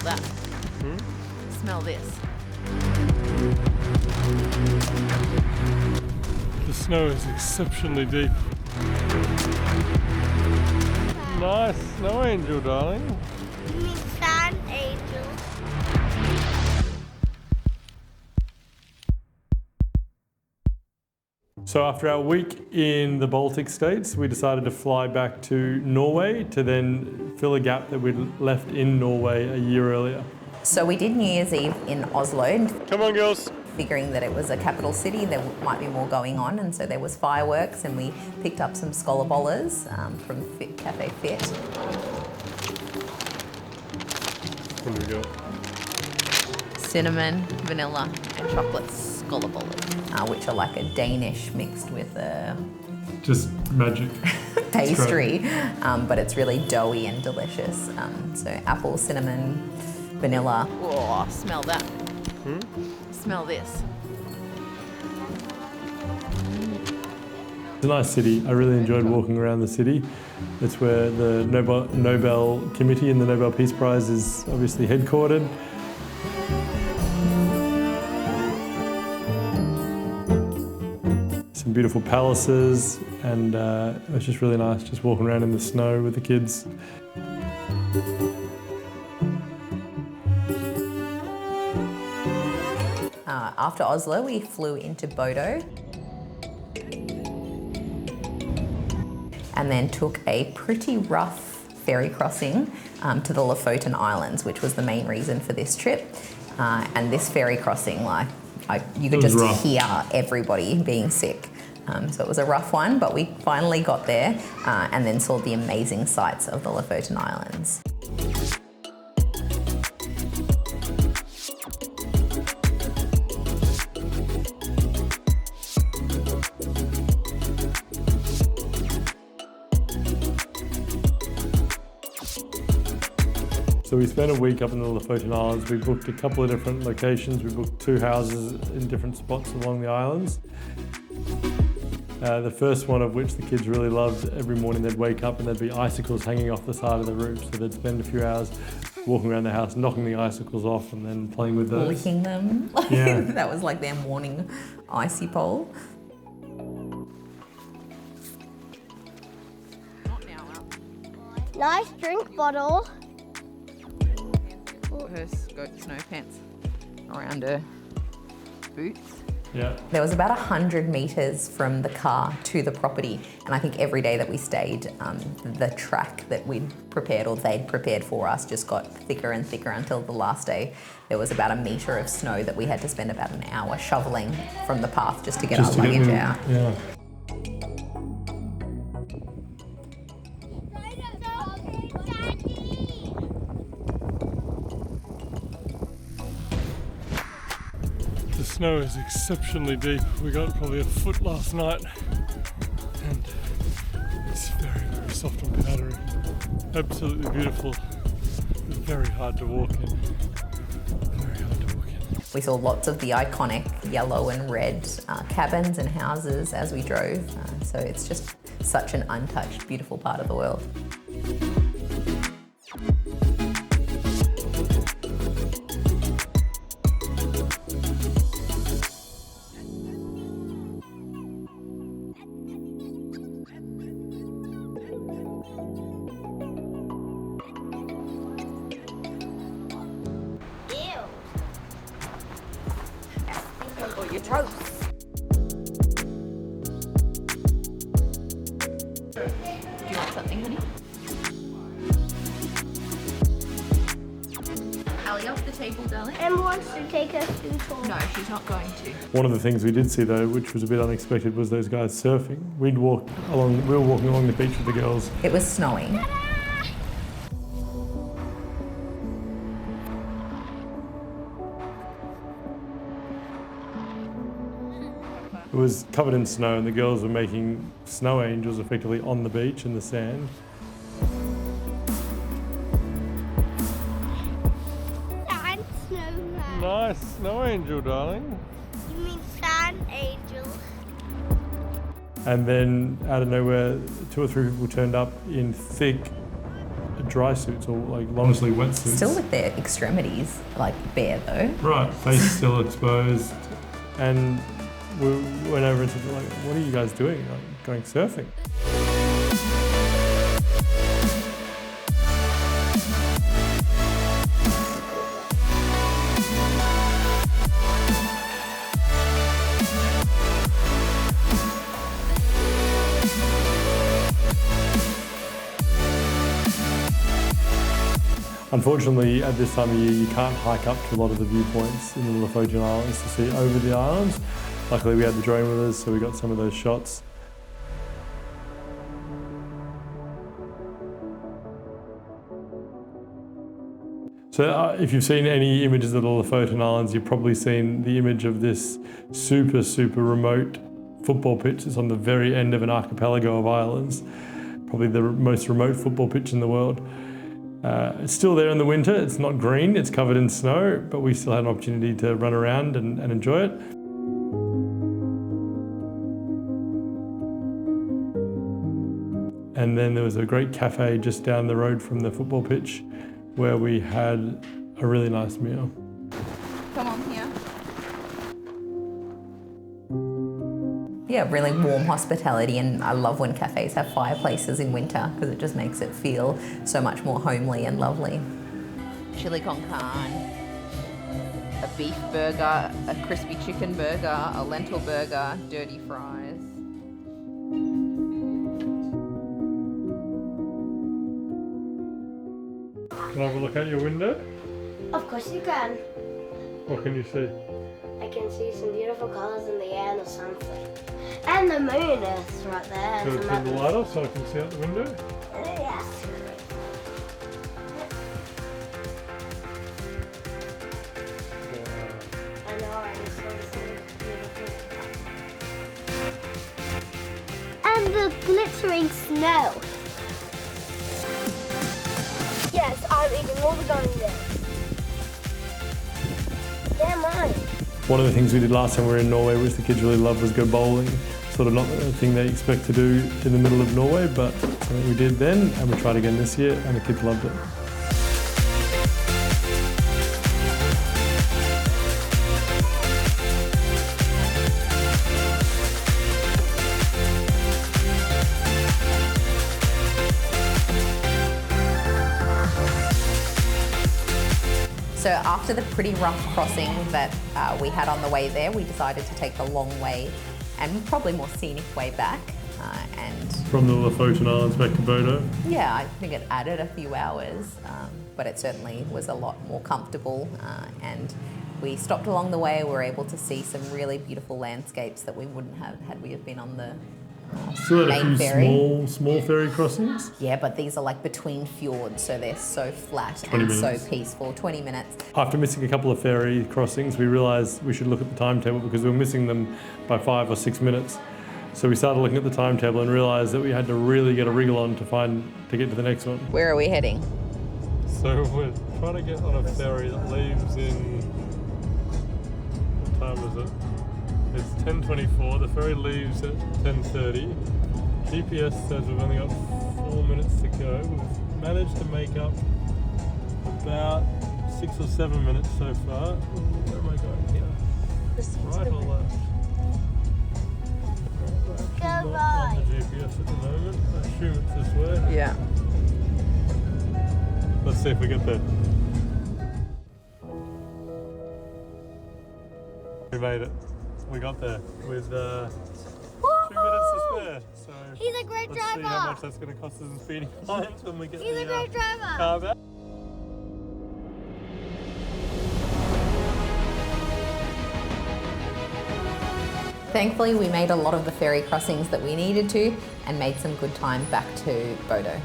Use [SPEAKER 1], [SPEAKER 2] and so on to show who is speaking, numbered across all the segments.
[SPEAKER 1] that. Smell this.
[SPEAKER 2] The snow is exceptionally deep. Nice snow angel, darling.
[SPEAKER 3] You mean sand angel?
[SPEAKER 2] So after our week in the Baltic states, we decided to fly back to Norway to then fill a gap that we'd left in Norway a year earlier.
[SPEAKER 4] So we did New Year's Eve in Oslo,
[SPEAKER 2] Come on, girls.
[SPEAKER 4] figuring that it was a capital city, there might be more going on, and so there was fireworks, and we picked up some skolabollas from Cafe Fit.
[SPEAKER 2] What do we got?
[SPEAKER 1] Cinnamon, vanilla, and chocolate skolabollas.
[SPEAKER 4] Which are like a Danish mixed with a
[SPEAKER 2] Just magic.
[SPEAKER 4] pastry, but it's really doughy and delicious. So apple, cinnamon, vanilla.
[SPEAKER 1] Oh, smell that. Smell this.
[SPEAKER 2] It's a nice city. I really enjoyed walking around the city. It's where the Nobel Committee and the Nobel Peace Prize is obviously headquartered. Some beautiful palaces, and it was just really nice just walking around in the snow with the kids.
[SPEAKER 4] After Oslo, we flew into Bodo and then took a pretty rough ferry crossing to the Lofoten Islands, which was the main reason for this trip. And this ferry crossing, you could just hear everybody being sick. So it was a rough one, but we finally got there and then saw the amazing sights of the Lofoten Islands.
[SPEAKER 2] So we spent a week up in the Lofoten Islands. We booked a couple of different locations. We booked 2 houses in different spots along the islands. The first one of which the kids really loved. Every morning they'd wake up and there'd be icicles hanging off the side of the roof. So they'd spend a few hours walking around the house, knocking the icicles off and then playing with those.
[SPEAKER 4] Licking them.
[SPEAKER 2] Yeah.
[SPEAKER 4] That was like their morning icy pole.
[SPEAKER 3] Nice drink bottle.
[SPEAKER 1] Her goat snow pants around her boots.
[SPEAKER 2] Yeah.
[SPEAKER 4] There was about 100 metres from the car to the property, and I think every day that we stayed, the track that we'd prepared or they'd prepared for us just got thicker and thicker until the last day there was about 1 metre of snow that we had to spend about an hour shoveling from the path just to get our luggage out.
[SPEAKER 2] Yeah. The snow is exceptionally deep. We got probably a foot last night, and it's very, very soft and powdery. Absolutely beautiful, but very hard to walk in. Very hard to walk in.
[SPEAKER 4] We saw lots of the iconic yellow and red cabins and houses as we drove, so it's just such an untouched, beautiful part of the world.
[SPEAKER 1] Your toes. Do you want something, honey? Allie, off the table, darling.
[SPEAKER 3] Emma wants to take us to tour.
[SPEAKER 1] No, she's not going to.
[SPEAKER 2] One of the things we did see though, which was a bit unexpected, was those guys surfing. We were walking along the beach with the girls.
[SPEAKER 4] It was snowing.
[SPEAKER 2] It was covered in snow and the girls were making snow angels effectively on the beach in the sand.
[SPEAKER 3] Sand snowman.
[SPEAKER 2] Nice snow angel, darling.
[SPEAKER 3] You mean sand angel?
[SPEAKER 2] And then out of nowhere, 2 or 3 people turned up in thick dry suits or like long-sleeve wetsuits.
[SPEAKER 4] Still with their extremities like bare though.
[SPEAKER 2] Right, face still exposed. And we went over and said, like, what are you guys doing? Like, going surfing? Unfortunately, at this time of year, you can't hike up to a lot of the viewpoints in the Lofoten Islands to see over the islands. Luckily, we had the drone with us, so we got some of those shots. So if you've seen any images of the Lofoten Islands, you've probably seen the image of this super, super remote football pitch. It's on the very end of an archipelago of islands, probably the most remote football pitch in the world. It's still there in the winter. It's not green, it's covered in snow, but we still had an opportunity to run around and enjoy it. And then there was a great cafe just down the road from the football pitch where we had a really nice meal.
[SPEAKER 1] Come on here.
[SPEAKER 4] Yeah, really warm hospitality, and I love when cafes have fireplaces in winter because it just makes it feel so much more homely and lovely.
[SPEAKER 1] Chili con carne, a beef burger, a crispy chicken burger, a lentil burger, dirty fries.
[SPEAKER 2] Can I have a look out your window?
[SPEAKER 3] Of course you can.
[SPEAKER 2] What can you see?
[SPEAKER 3] I can see some beautiful colours in the air and the sunset. And the moon is right there.
[SPEAKER 2] Can I turn the light off so I can see out the window?
[SPEAKER 3] Yes. I know, I just saw some beautiful. And the glittering snow. Yes, I'm eating all the gummy bears. They're mine.
[SPEAKER 2] One of the things we did last time we were in Norway, which the kids really loved, was go bowling. Sort of not the thing they expect to do in the middle of Norway, but something we did then, and we tried again this year, and the kids loved it.
[SPEAKER 4] So after the pretty rough crossing that we had on the way there, we decided to take the long way and probably more scenic way back.
[SPEAKER 2] From the Lofoten Islands back to Bodo?
[SPEAKER 4] Yeah, I think it added a few hours, but it certainly was a lot more comfortable. And we stopped along the way. We were able to see some really beautiful landscapes that we wouldn't have had we have been on the
[SPEAKER 2] Still had a
[SPEAKER 4] main
[SPEAKER 2] few
[SPEAKER 4] ferry.
[SPEAKER 2] small ferry crossings.
[SPEAKER 4] Yeah, but these are like between fjords, so they're so flat
[SPEAKER 2] 20
[SPEAKER 4] and
[SPEAKER 2] minutes.
[SPEAKER 4] so peaceful. 20 minutes.
[SPEAKER 2] After missing a couple of ferry crossings, we realised we should look at the timetable because we were missing them by 5 or 6 minutes. So we started looking at the timetable and realised that we had to really get a wriggle on to get to the next one.
[SPEAKER 1] Where are we heading?
[SPEAKER 2] So we're trying to get on a ferry that leaves in, what time is it? It's 10:24. The ferry leaves at 10:30. GPS says we've only got 4 minutes to go. We've managed to make up about 6 or 7 minutes so far. Where am I going here? Right or left?
[SPEAKER 3] Go
[SPEAKER 2] Not
[SPEAKER 3] right.
[SPEAKER 2] on the GPS at the moment. I assume it's this way.
[SPEAKER 1] Yeah.
[SPEAKER 2] Let's see if we get there. We made it. We got there with 2 minutes to spare. So
[SPEAKER 3] He's a great
[SPEAKER 2] let's see how much
[SPEAKER 3] driver.
[SPEAKER 2] that's going to cost us in speeding fines when we get
[SPEAKER 3] He's a
[SPEAKER 2] the
[SPEAKER 3] great driver.
[SPEAKER 2] car back.
[SPEAKER 4] Thankfully, we made a lot of the ferry crossings that we needed to and made some good time back to Bodo.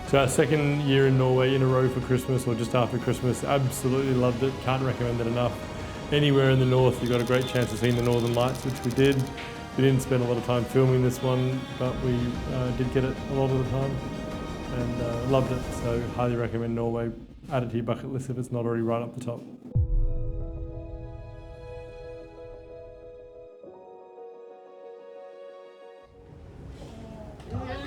[SPEAKER 2] So our second year in Norway in a row for Christmas, or just after Christmas, absolutely loved it. Can't recommend it enough. Anywhere in the north, you've got a great chance of seeing the Northern Lights, which we did. We didn't spend a lot of time filming this one, but we did get it a lot of the time and loved it. So highly recommend Norway. Add it to your bucket list if it's not already right up the top.
[SPEAKER 3] No.